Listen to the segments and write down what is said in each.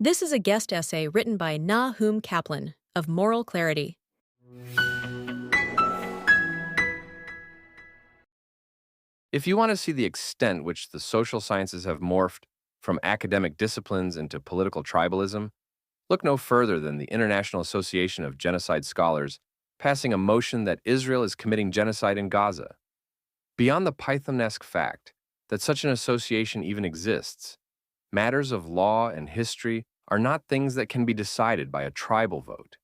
This is a guest essay written by Nahum Kaplan of Moral Clarity. If you want to see the extent which the social sciences have morphed from academic disciplines into political tribalism, look no further than the International Association of Genocide Scholars passing a motion that Israel is committing genocide in Gaza. Beyond the Pythonesque fact that such an association even exists, matters of law and history are not things that can be decided by a tribal vote,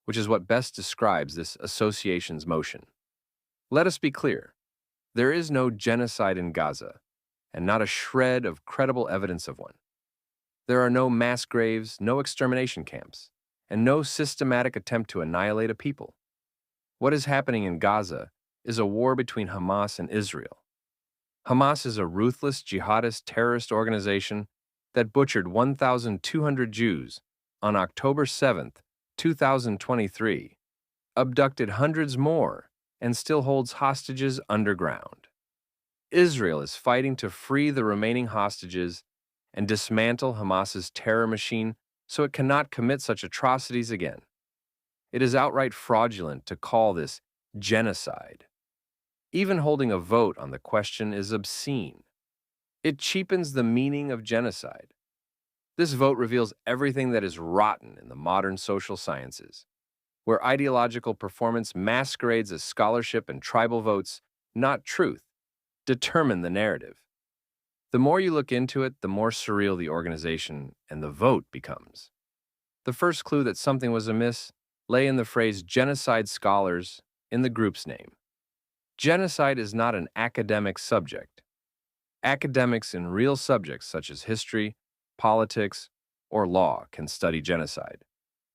which is what best describes this association's motion. Let us be clear. There is no genocide in Gaza, and not a shred of credible evidence of one. There are no mass graves, no extermination camps, and no systematic attempt to annihilate a people. What is happening in Gaza is a war between Hamas and Israel. Hamas is a ruthless jihadist terrorist organization that butchered 1,200 Jews on October 7, 2023, abducted hundreds more, and still holds hostages underground. Israel is fighting to free the remaining hostages and dismantle Hamas's terror machine so it cannot commit such atrocities again. It is outright fraudulent to call this genocide. Even holding a vote on the question is obscene. It cheapens the meaning of genocide. This vote reveals everything that is rotten in the modern social sciences, where ideological performance masquerades as scholarship and tribal votes, not truth, determine the narrative. The more you look into it, the more surreal the organization and the vote becomes. The first clue that something was amiss lay in the phrase genocide scholars in the group's name. Genocide is not an academic subject. Academics in real subjects such as history, politics, or law can study genocide,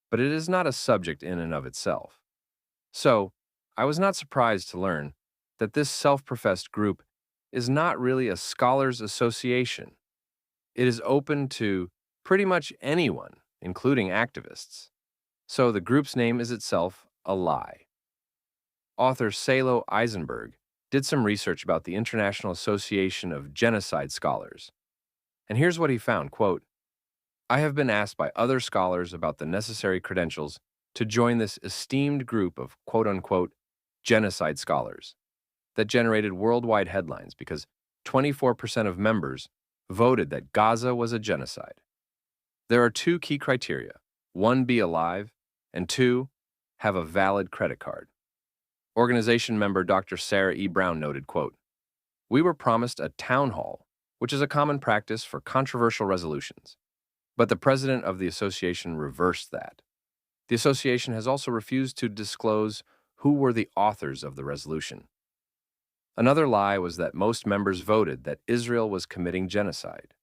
but it is not a subject in and of itself. So, I was not surprised to learn that this self-professed group is not really a scholars' association. It is open to pretty much anyone, including activists. So the group's name is itself a lie. Author Salo Eisenberg did some research about the International Association of Genocide Scholars. And here's what he found, quote, "I have been asked by other scholars about the necessary credentials to join this esteemed group of quote-unquote genocide scholars that generated worldwide headlines because 24% of members voted that Gaza was a genocide. There are two key criteria. One, be alive, and two, have a valid credit card." Organization member Dr. Sarah E. Brown noted, quote, "We were promised a town hall, which is a common practice for controversial resolutions. But the president of the association reversed that. The association has also refused to disclose who were the authors of the resolution. Another lie was that most members voted that Israel was committing genocide.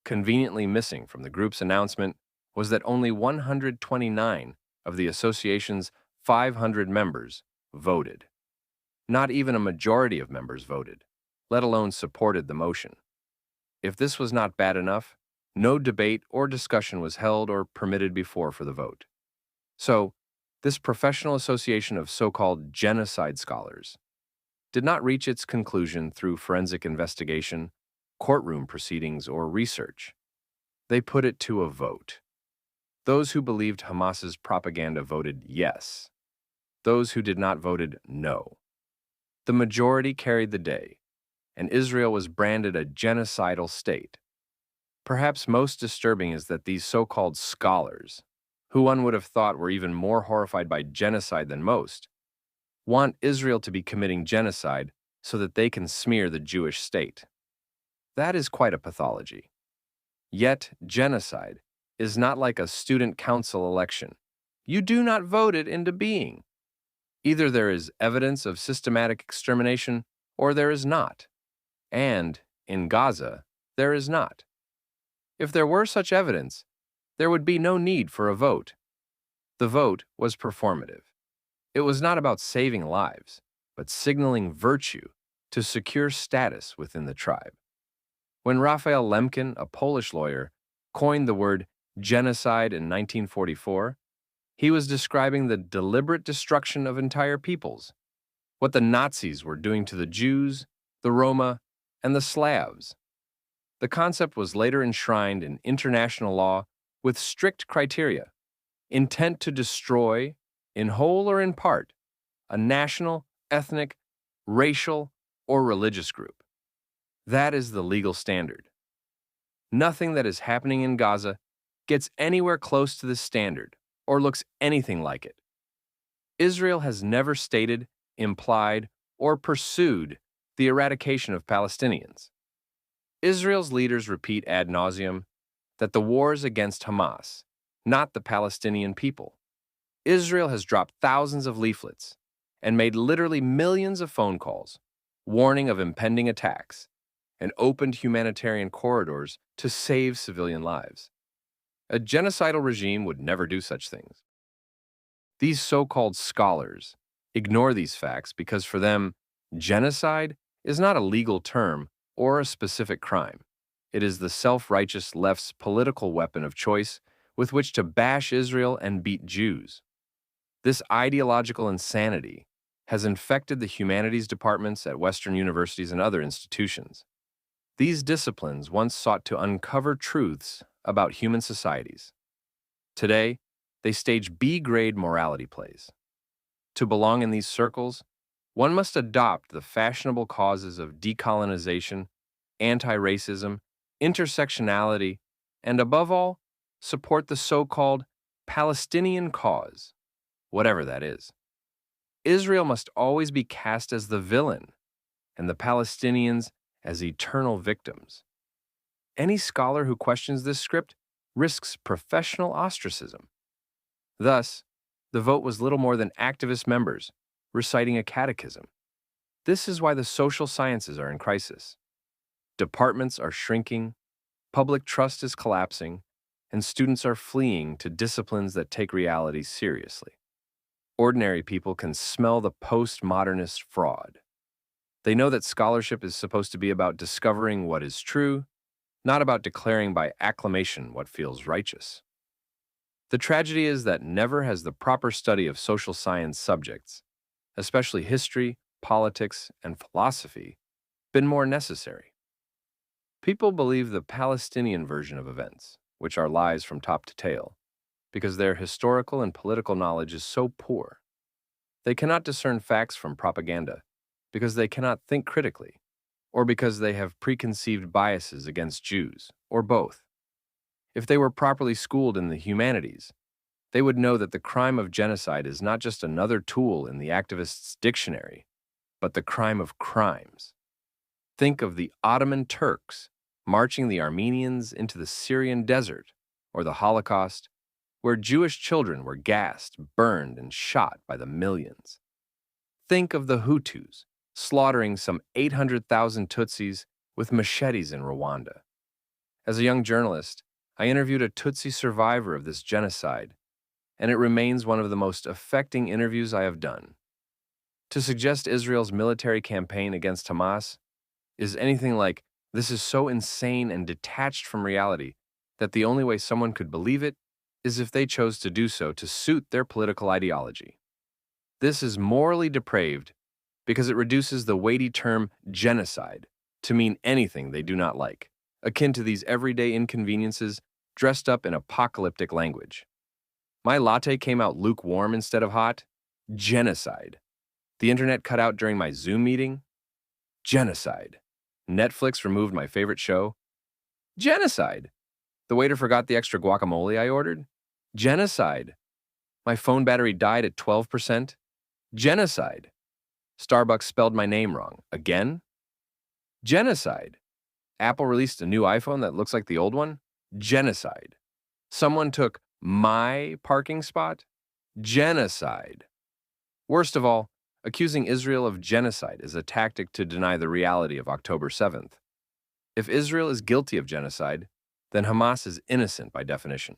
Conveniently missing from the group's announcement was that only 129 of the association's 500 members voted. Not even a majority of members voted, let alone supported the motion. If this was not bad enough, no debate or discussion was held or permitted before for the vote. So, this professional association of so-called genocide scholars did not reach its conclusion through forensic investigation, courtroom proceedings, or research. They put it to a vote. Those who believed Hamas's propaganda voted yes. Those who did not voted no. The majority carried the day, and Israel was branded a genocidal state. Perhaps most disturbing is that these so-called scholars, who one would have thought were even more horrified by genocide than most, want Israel to be committing genocide so that they can smear the Jewish state. That is quite a pathology. Yet, genocide is not like a student council election. You do not vote it into being. Either there is evidence of systematic extermination, or there is not. And, in Gaza, there is not. If there were such evidence, there would be no need for a vote. The vote was performative. It was not about saving lives, but signaling virtue to secure status within the tribe. When Raphael Lemkin, a Polish lawyer, coined the word genocide in 1944, he was describing the deliberate destruction of entire peoples, what the Nazis were doing to the Jews, the Roma, and the Slavs. The concept was later enshrined in international law with strict criteria: intent to destroy, in whole or in part, a national, ethnic, racial, or religious group. That is the legal standard. Nothing that is happening in Gaza gets anywhere close to this standard or looks anything like it. Israel has never stated, implied, or pursued the eradication of Palestinians. Israel's leaders repeat ad nauseum that the war is against Hamas, not the Palestinian people. Israel has dropped thousands of leaflets and made literally millions of phone calls, warning of impending attacks, and opened humanitarian corridors to save civilian lives. A genocidal regime would never do such things. These so-called scholars ignore these facts because for them, genocide is not a legal term or a specific crime. It is the self-righteous left's political weapon of choice with which to bash Israel and beat Jews. This ideological insanity has infected the humanities departments at Western universities and other institutions. These disciplines once sought to uncover truths about human societies. Today, they stage B-grade morality plays. To belong in these circles, one must adopt the fashionable causes of decolonization, anti-racism, intersectionality, and above all, support the so-called Palestinian cause, whatever that is. Israel must always be cast as the villain, and the Palestinians as eternal victims. Any scholar who questions this script risks professional ostracism. Thus, the vote was little more than activist members reciting a catechism. This is why the social sciences are in crisis. Departments are shrinking, public trust is collapsing, and students are fleeing to disciplines that take reality seriously. Ordinary people can smell the postmodernist fraud. They know that scholarship is supposed to be about discovering what is true, not about declaring by acclamation what feels righteous. The tragedy is that never has the proper study of social science subjects, especially history, politics, and philosophy, been more necessary. People believe the Palestinian version of events, which are lies from top to tail, because their historical and political knowledge is so poor. They cannot discern facts from propaganda, because they cannot think critically, or because they have preconceived biases against Jews, or both. If they were properly schooled in the humanities, they would know that the crime of genocide is not just another tool in the activists' dictionary, but the crime of crimes. Think of the Ottoman Turks marching the Armenians into the Syrian desert, or the Holocaust, where Jewish children were gassed, burned, and shot by the millions. Think of the Hutus slaughtering some 800,000 Tutsis with machetes in Rwanda. As a young journalist, I interviewed a Tutsi survivor of this genocide, and it remains one of the most affecting interviews I have done. To suggest Israel's military campaign against Hamas is anything like, this is so insane and detached from reality that the only way someone could believe it is if they chose to do so to suit their political ideology. This is morally depraved because it reduces the weighty term genocide to mean anything they do not like, akin to these everyday inconveniences dressed up in apocalyptic language. My latte came out lukewarm instead of hot? Genocide. The internet cut out during my Zoom meeting? Genocide. Netflix removed my favorite show? Genocide. The waiter forgot the extra guacamole I ordered? Genocide. My phone battery died at 12%? Genocide. Starbucks spelled my name wrong. Again? Genocide. Apple released a new iPhone that looks like the old one? Genocide. Someone took my parking spot? Genocide. Worst of all, accusing Israel of genocide is a tactic to deny the reality of October 7th. If Israel is guilty of genocide, then Hamas is innocent by definition.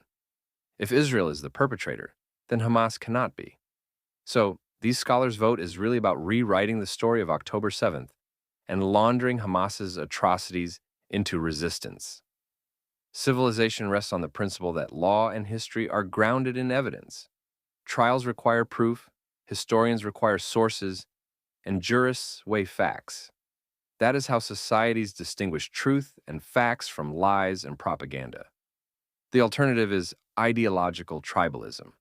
If Israel is the perpetrator, then Hamas cannot be. So, these scholars' vote is really about rewriting the story of October 7th and laundering Hamas's atrocities into resistance. Civilization rests on the principle that law and history are grounded in evidence. Trials require proof, historians require sources, and jurists weigh facts. That is how societies distinguish truth and facts from lies and propaganda. The alternative is ideological tribalism,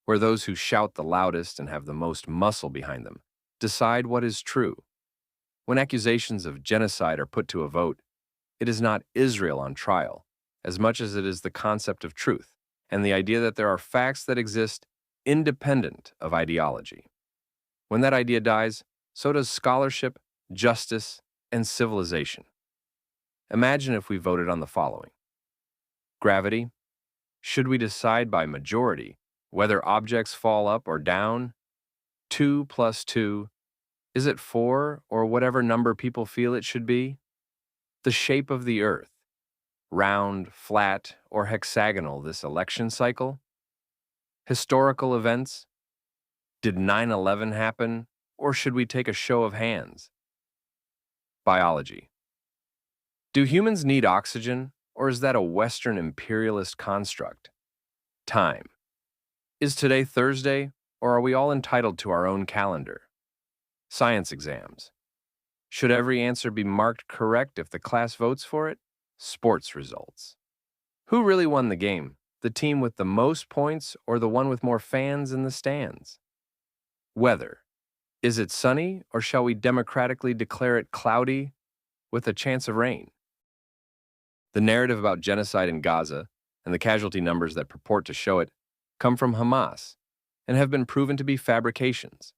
where those who shout the loudest and have the most muscle behind them decide what is true. When accusations of genocide are put to a vote, it is not Israel on trial, as much as it is the concept of truth and the idea that there are facts that exist independent of ideology. When that idea dies, so does scholarship, justice, and civilization. Imagine if we voted on the following: gravity. Should we decide by majority whether objects fall up or down? 2 plus 2, is it 4 or whatever number people feel it should be? The shape of the Earth, round, flat, or hexagonal this election cycle? Historical events? Did 9/11 happen, or should we take a show of hands? Biology. Do humans need oxygen, or is that a Western imperialist construct? Time. Is today Thursday, or are we all entitled to our own calendar? Science exams. Should every answer be marked correct if the class votes for it? Sports results. Who really won the game? The team with the most points or the one with more fans in the stands? Weather. Is it sunny, or shall we democratically declare it cloudy with a chance of rain? The narrative about genocide in Gaza and the casualty numbers that purport to show it come from Hamas and have been proven to be fabrications.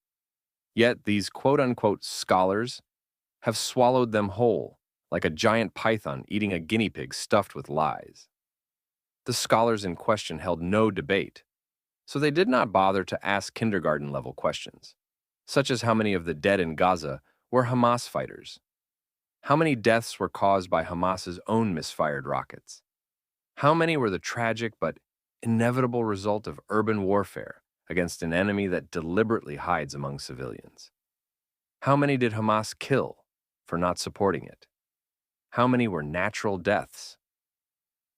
Yet these quote-unquote scholars have swallowed them whole, like a giant python eating a guinea pig stuffed with lies. The scholars in question held no debate, so they did not bother to ask kindergarten-level questions, such as how many of the dead in Gaza were Hamas fighters. How many deaths were caused by Hamas's own misfired rockets? How many were the tragic but inevitable result of urban warfare against an enemy that deliberately hides among civilians? How many did Hamas kill for not supporting it? How many were natural deaths?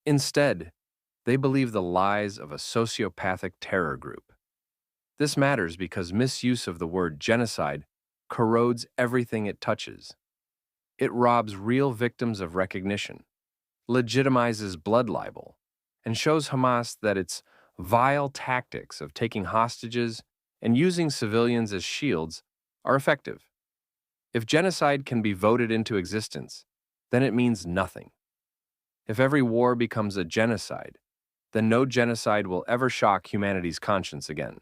Instead, they believe the lies of a sociopathic terror group. This matters because misuse of the word genocide corrodes everything it touches. It robs real victims of recognition, legitimizes blood libel, and shows Hamas that its vile tactics of taking hostages and using civilians as shields are effective. If genocide can be voted into existence, then it means nothing. If every war becomes a genocide, then no genocide will ever shock humanity's conscience again.